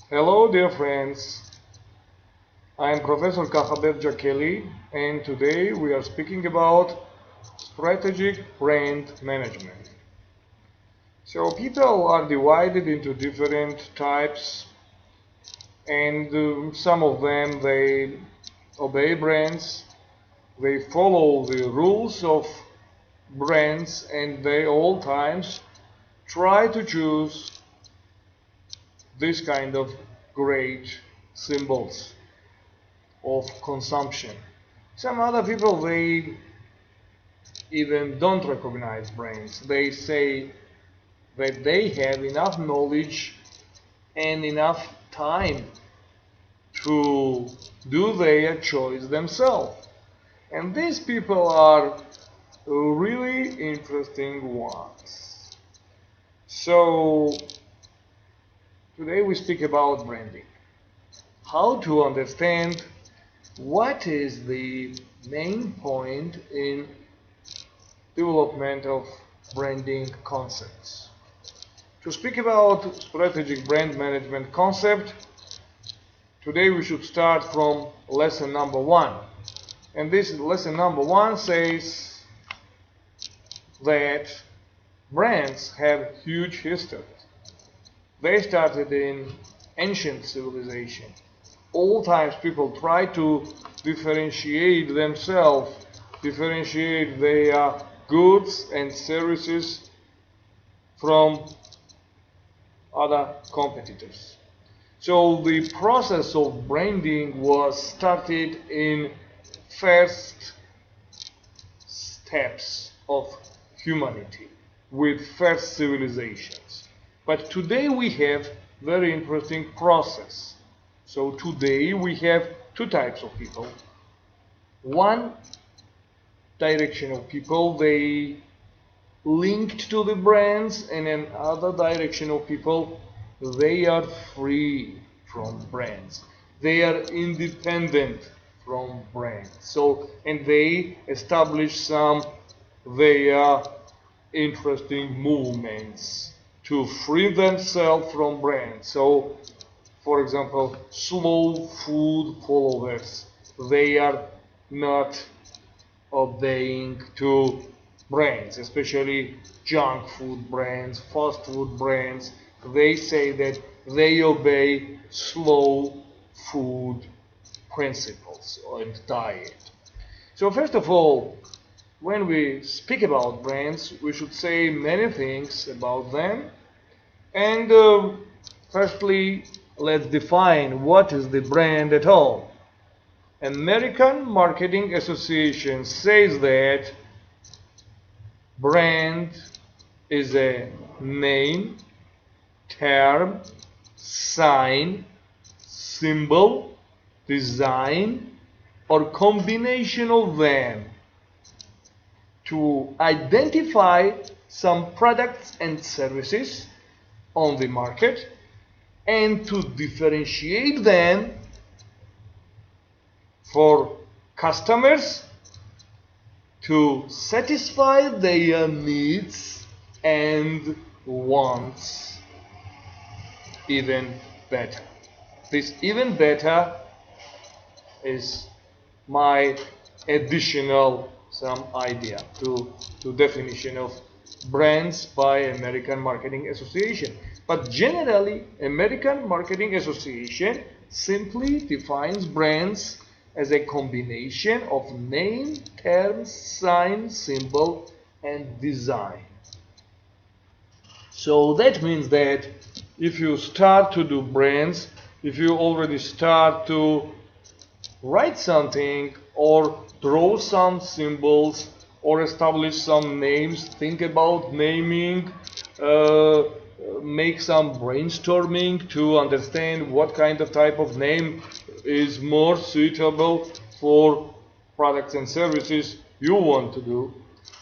Hello, dear friends. I am Professor Kakhaber Djakeli, and today we are speaking about strategic brand management. So, people are divided into different types, and some of them they obey brands, they follow the rules of brands, and they all times try to choose this kind of great symbols of consumption. Some other people they even don't recognize brains. They say that they have enough knowledge and enough time to do their choice themselves. And these people are really interesting ones. So today we speak about branding. How to understand what is the main point in development of branding concepts. To speak about strategic brand management concept, today we should start from lesson number 1. And this lesson number 1 says that brands have huge history. They started in ancient civilization. All times people try to differentiate themselves, differentiate their goods and services from other competitors. So the process of branding was started in first steps of humanity with first civilizations. But today we have very interesting process. So today we have two types of people. One direction of people, they linked to the brands, and another direction of people, they are free from brands. They are independent from brands. So, and they establish some their interesting movements to free themselves from brands. So, for example, slow food followers, they are not obeying to brands, especially junk food brands, fast food brands. They say that they obey slow food principles and diet. So first of all, when we speak about brands, we should say many things about them. And firstly, let's define what is the brand at all. American Marketing Association says that brand is a name, term, sign, symbol, design, or combination of them to identify some products and services on the market and to differentiate them for customers to satisfy their needs and wants even better. This even better is my additional some idea to definition of brands by American Marketing Association. But generally, American Marketing Association simply defines brands as a combination of name, term, sign, symbol, and design. So that means that if you start to do brands, if you already start to write something or draw some symbols or establish some names, think about naming, make some brainstorming to understand what kind of type of name is more suitable for products and services you want to do.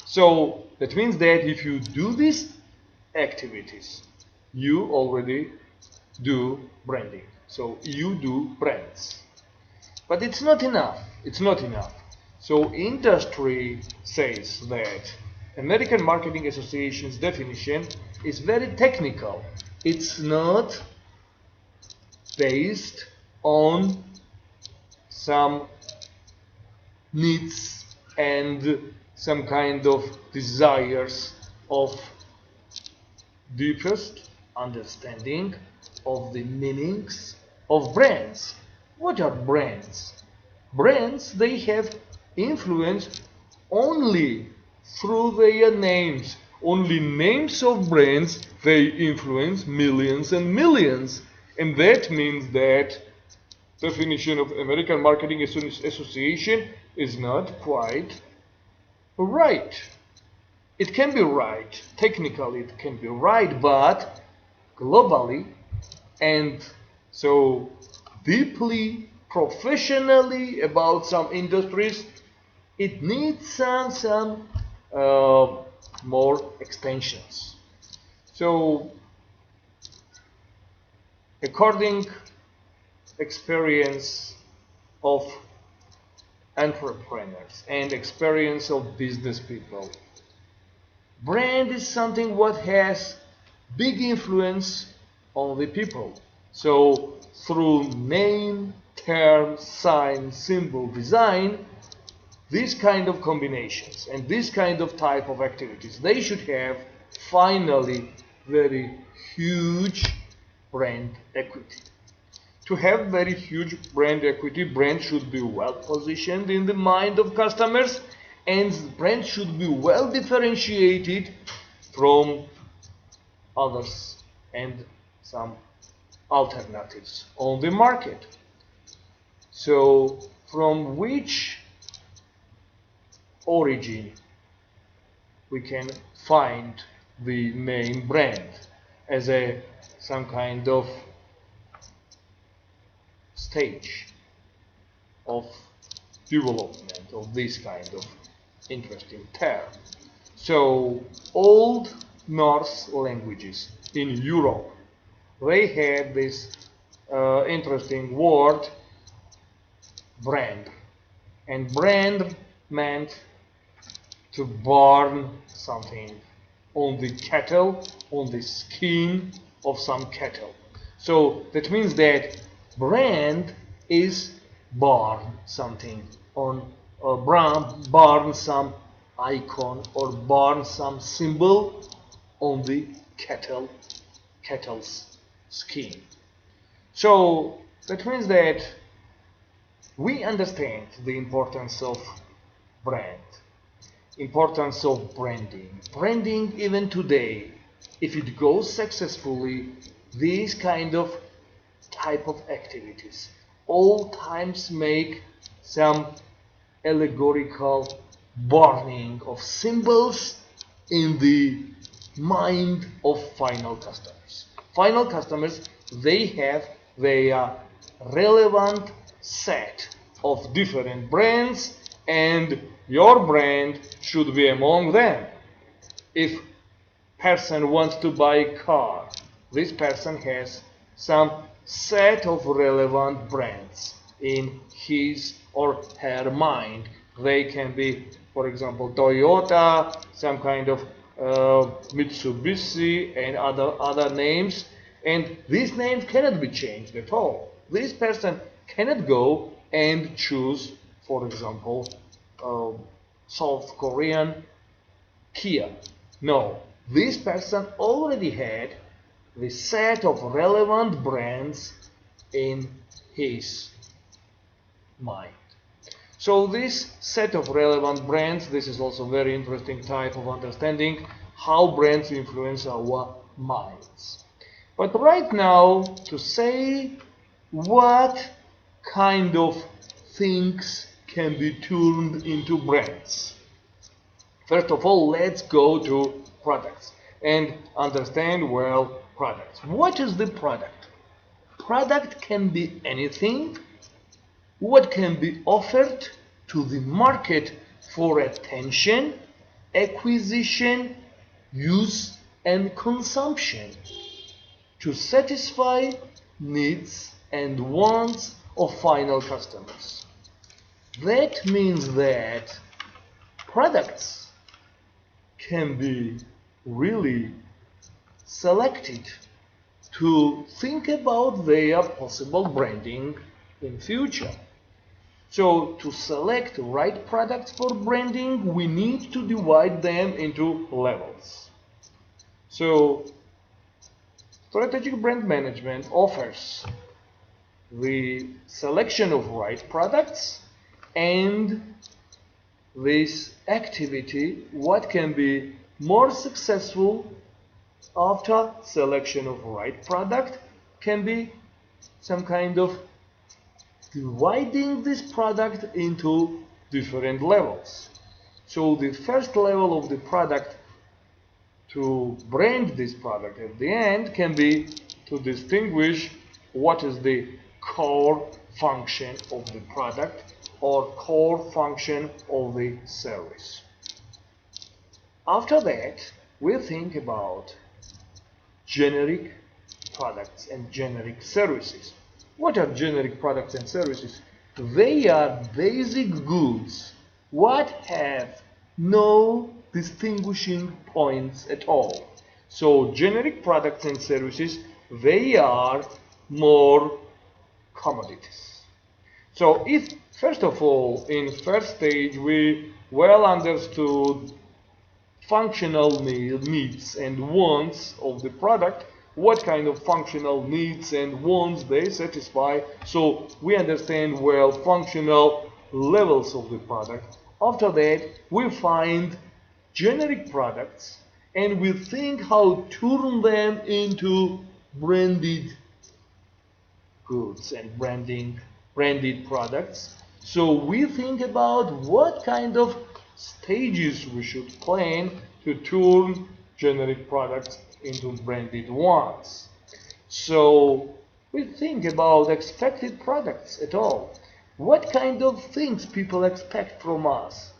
So that means that if you do these activities, you already do branding. So you do brands. But it's not enough. It's not enough. So industry says that American Marketing Association's definition is very technical. It's not based on some needs and some kind of desires of deepest understanding of the meanings of brands. What are brands? Brands, they have influence only through their names. Only names of brands, they influence millions and millions. And that means that definition of American Marketing Association is not quite right. It can be right, technically it can be right, but globally and so deeply, professionally about some industries, it needs some more extensions. So according experience of entrepreneurs and experience of business people, brand is something what has big influence on the people. So through name, term, sign, symbol, design, these kind of combinations and this kind of type of activities, they should have finally very huge brand equity. To have very huge brand equity, brand should be well positioned in the mind of customers, and brand should be well differentiated from others and some alternatives on the market. So from which origin we can find the name brand as some kind of stage of development of this kind of interesting term. So old Norse languages in Europe, they had this interesting word brand, and brand meant to burn something on the cattle, on the skin of some cattle. So that means that brand is burn something on burn some icon or burn some symbol on the cattle's skin. So that means that we understand the importance of brand, importance of branding. Branding even today, if it goes successfully, these kind of type of activities all times make some allegorical burning of symbols in the mind of final customers. Final customers, they have their relevant set of different brands, and your brand should be among them. If person wants to buy a car, this person has some set of relevant brands in his or her mind. They can be, for example, Toyota, some kind of Mitsubishi, and other names. And these names cannot be changed at all. This person cannot go and choose, for example, South Korean Kia. No, this person already had the set of relevant brands in his mind. So this set of relevant brands, this is also very interesting type of understanding how brands influence our minds. But right now, to say what kind of things can be turned into brands. First of all, let's go to products and understand well products. What is the product? Product can be anything what can be offered to the market for attention, acquisition, use and consumption to satisfy needs and wants of final customers. That means that products can be really selected to think about their possible branding in future. So to select right products for branding, we need to divide them into levels. So strategic brand management offers the selection of right products and this activity, what can be more successful after selection of right product, can be some kind of dividing this product into different levels. So the first level of the product to brand this product at the end can be to distinguish what is the core function of the product or core function of the service. After that, we think about generic products and generic services. What are generic products and services? They are basic goods what have no distinguishing points at all. So generic products and services, they are more commodities. So if first of all in first stage we well understood functional needs and wants of the product, what kind of functional needs and wants they satisfy, so we understand well functional levels of the product. After that we find generic products and we think how to turn them into branded goods and branded products. So we think about what kind of stages we should plan to turn generic products into branded ones. So we think about expected products at all. What kind of things people expect from us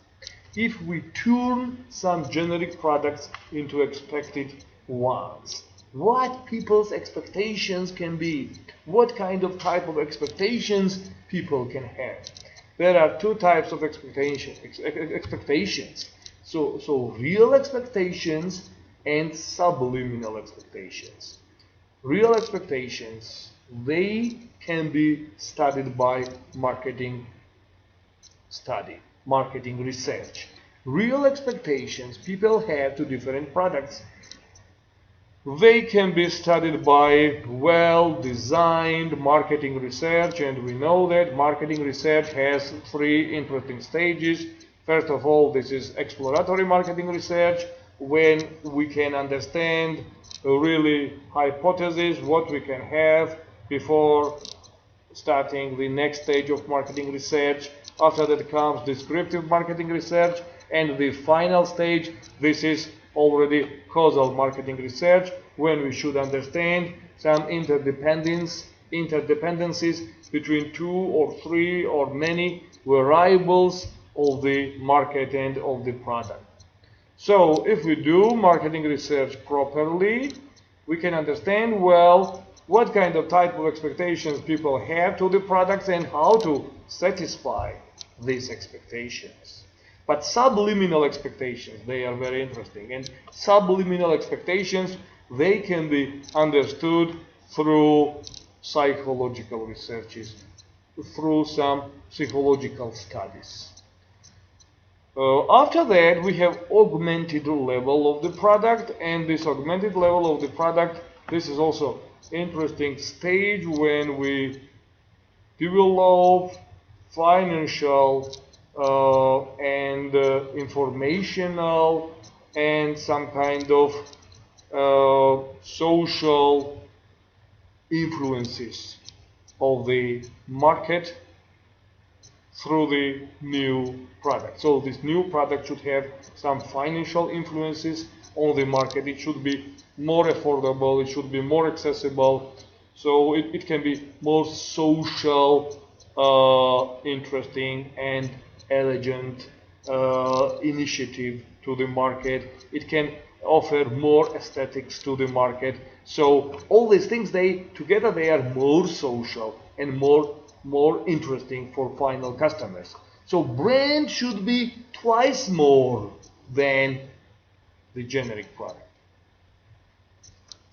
if we turn some generic products into expected ones? What people's expectations can be? What kind of type of expectations people can have? There are two types of expectations. So real expectations and subliminal expectations. Real expectations, they can be studied by marketing study, marketing research. Real expectations people have to different products, they can be studied by well-designed marketing research, and we know that marketing research has three interesting stages. First of all, this is exploratory marketing research, when we can understand a really hypothesis, what we can have before starting the next stage of marketing research. After that comes descriptive marketing research, and the final stage, this is already causal marketing research, when we should understand some interdependencies between two or three or many variables of the market and of the product. So if we do marketing research properly, we can understand well what kind of type of expectations people have to the products and how to satisfy these expectations. But subliminal expectations, they are very interesting. And subliminal expectations, they can be understood through psychological researches, through some psychological studies. After that, we have augmented level of the product, and this augmented level of the product, this is also interesting stage when we develop financial and informational and some kind of social influences of the market through the new product. So this new product should have some financial influences on the market. It should be more affordable, it should be more accessible, so it can be more social, interesting and elegant initiative to the market. It can offer more aesthetics to the market. So all these things, they together they are more social and more interesting for final customers. So brand should be twice more than the generic product.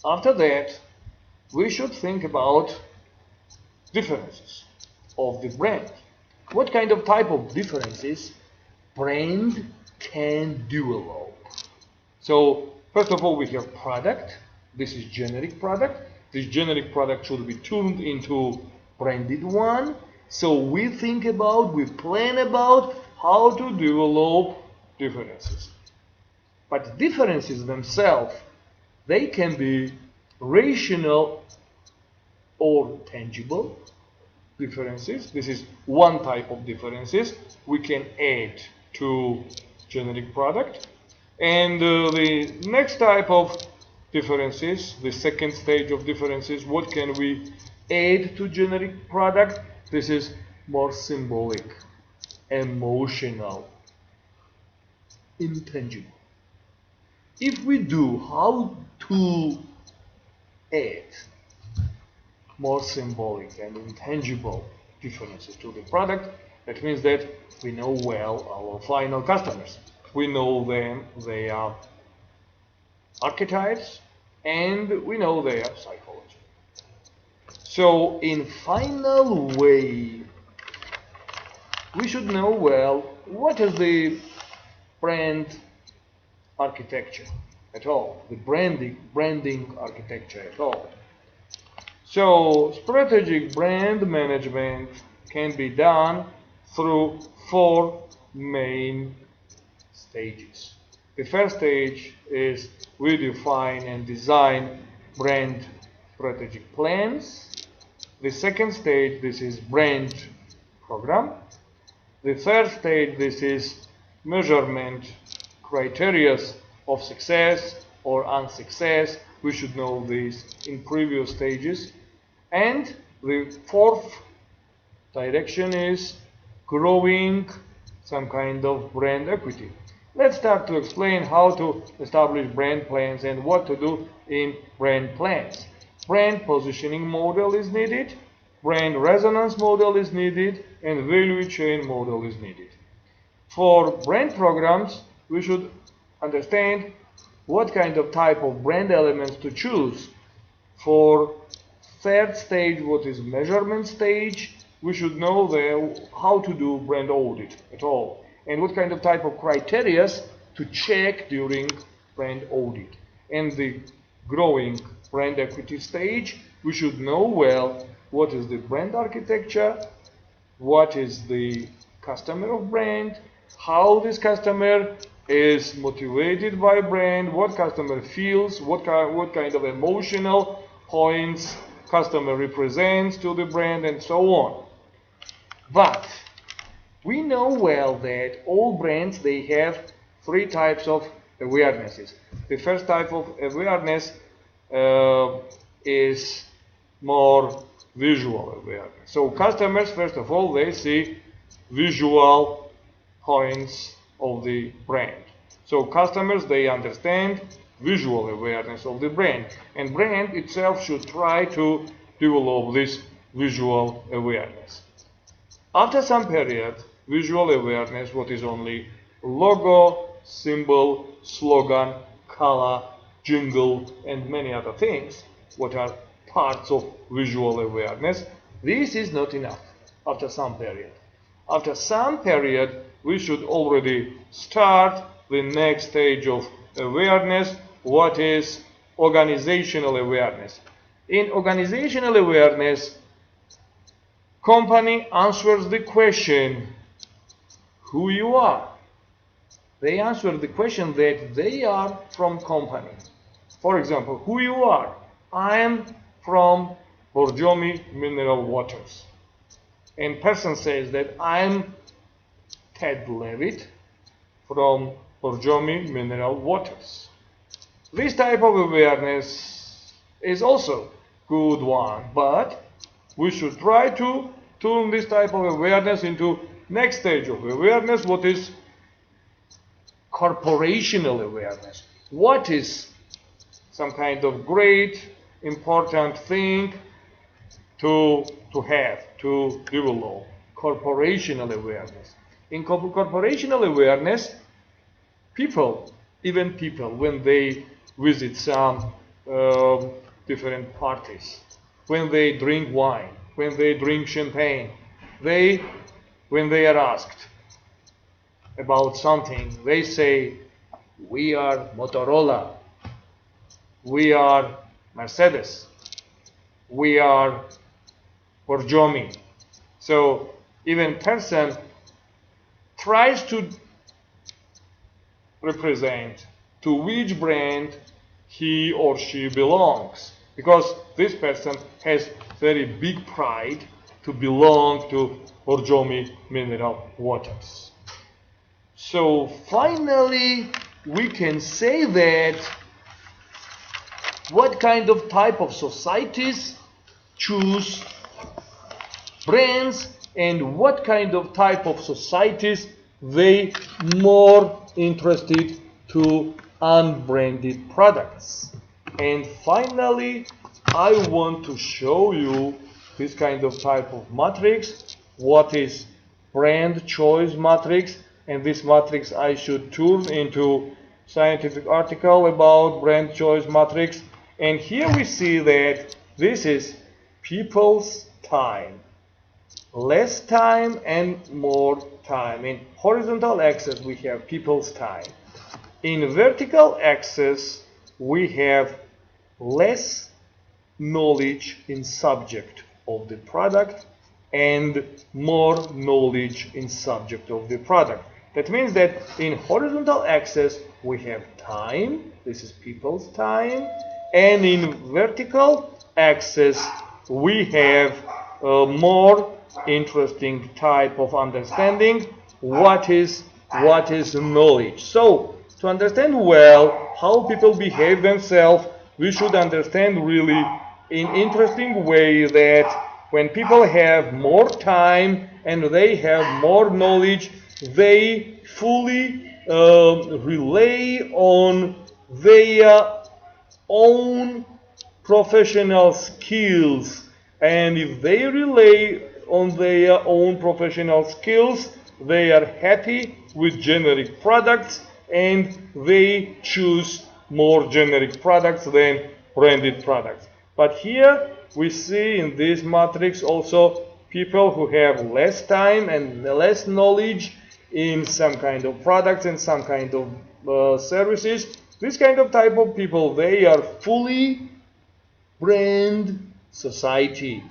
After that, we should think about differences of the brand. What kind of type of differences brand can develop? So first of all, we have product. This is generic product. This generic product should be turned into branded one. So we think about, we plan about how to develop differences. But differences themselves, they can be rational or tangible differences. This is one type of differences we can add to generic product. And the next type of differences, the second stage of differences, what can we add to generic product? This is more symbolic, emotional, intangible. If we do how to add more symbolic and intangible differences to the product, that means that we know well our final customers. We know them, their archetypes, and we know their psychology. So in final way, we should know well what is the brand architecture at all, the branding architecture at all. So strategic brand management can be done through 4 main stages. The first stage is we define and design brand strategic plans. The second stage, this is brand program. The third stage, this is measurement criteria of success or unsuccess. We should know this in previous stages. And the fourth direction is growing some kind of brand equity. Let's start to explain how to establish brand plans and what to do in brand plans. Brand positioning model is needed, brand resonance model is needed, and value chain model is needed. For brand programs, we should understand what kind of type of brand elements to choose. For third stage, what is measurement stage, we should know how to do brand audit at all, and what kind of type of criteria to check during brand audit. And the growing brand equity stage, we should know well what is the brand architecture, what is the customer of brand, how this customer is motivated by brand, what customer feels, what kind of emotional points customer represents to the brand, and so on. But we know well that all brands, they have 3 types of awarenesses. The first type of awareness is more visual awareness. So customers, first of all, they see visual points of the brand. So customers, they understand visual awareness of the brand, and brand itself should try to develop this visual awareness. After some period, visual awareness, what is only logo, symbol, slogan, color, jingle, and many other things, what are parts of visual awareness, this is not enough after some period. After some period, we should already start the next stage of awareness, what is organizational awareness. In organizational awareness, company answers the question, who you are. They answer the question that they are from company. For example, who you are. I am from Borjomi Mineral Waters. And person says that I am Ted Levitt from Borjomi Mineral Waters. This type of awareness is also good one, but we should try to turn this type of awareness into next stage of awareness, what is corporational awareness. What is some kind of great, important thing to have, to develop? Corporational awareness. In corporational awareness, people, when they visit some different parties, when they drink wine, when they drink champagne. When they are asked about something, they say, we are Motorola, we are Mercedes, we are Borjomi. So even person tries to represent to which brand he or she belongs, because this person has very big pride to belong to Borjomi mineral waters. So finally we can say that what kind of type of societies choose brands and what kind of type of societies they more interested to unbranded products. And finally, I want to show you this kind of type of matrix, what is brand choice matrix, and this matrix I should turn into scientific article about brand choice matrix. And here we see that this is people's time, less time and more time. In horizontal axis we have people's time. In vertical axis we have less knowledge in subject of the product and more knowledge in subject of the product. That means that in horizontal axis we have time, this is people's time, and in vertical axis we have more interesting type of understanding, what is knowledge. So to understand well how people behave themselves, we should understand really in interesting way that when people have more time and they have more knowledge, they fully rely on their own professional skills. And if they rely on their own professional skills, they are happy with generic products and they choose more generic products than branded products. But here we see in this matrix also people who have less time and less knowledge in some kind of products and some kind of services. This kind of type of people, they are fully brand society.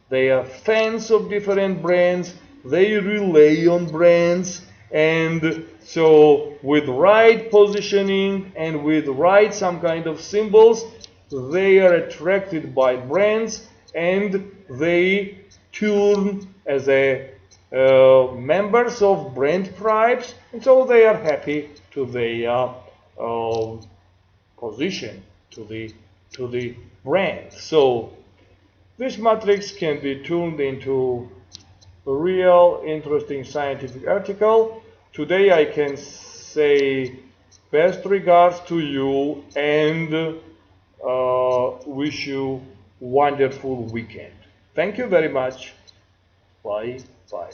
They are fans of different brands, they rely on brands, and so with right positioning and with right some kind of symbols, they are attracted by brands and they turn as a members of brand tribes, and so they are happy to their position, to the brand. So this matrix can be turned into a real interesting scientific article. Today I can say best regards to you and wish you wonderful weekend. Thank you very much. Bye bye.